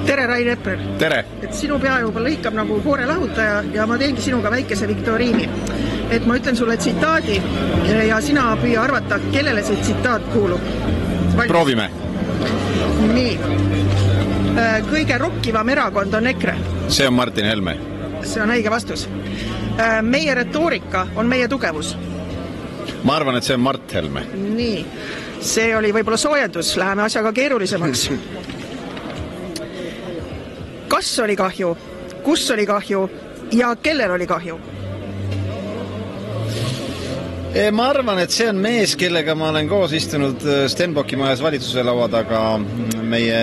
Tere, Rain Epler. Tere! Et sinu pea juba lõikab nagu koorelahutaja ja ma teengi sinuga väikese viktoriini. Et ma ütlen sulle tsitaadi ja sina püüa arvata, kellele see tsitaat kuulub. Valmis? Proovime. Nii. Kõige rokkivam erakond on EKRE. See on Martin Helme. See on õige vastus. Meie retoorika on meie tugevus. Ma arvan, et see on Mart Helme. Nii. See oli võib-olla soojendus. Läheme asjaga keerulisemaks. Kas oli kahju, kus oli kahju ja kellel oli kahju? Ma arvan, et see on mees, kellega ma olen koos istunud Stenbocki majas valitsuse laua taga, meie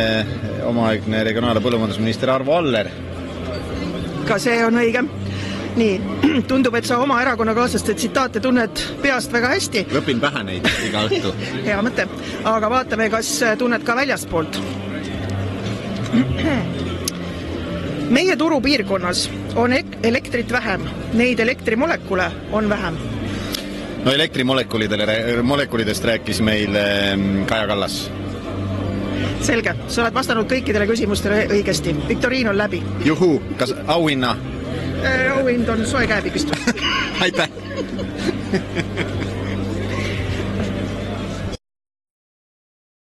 omaaegne regionaal- ja põllumajandusminister Arvo Aller. Ka see on õige. Nii, tundub, et sa oma erakonnakaaslaste tsitaate tunned peast väga hästi. Õpin pähe neid iga õhtu. Hea mõte. Aga vaatame, kas tunned ka väljastpoolt. Meie turupiirkonnas on elektrit vähem. Neid elektrimolekule on vähem. No elektrimolekulidest rääkis meil Kaja Kallas. Selge. Sa oled vastanud kõikidele küsimustele õigesti. Viktoriin on läbi. Juhu, kas auhinna? Auhind on soe käepigistus. Aitäh!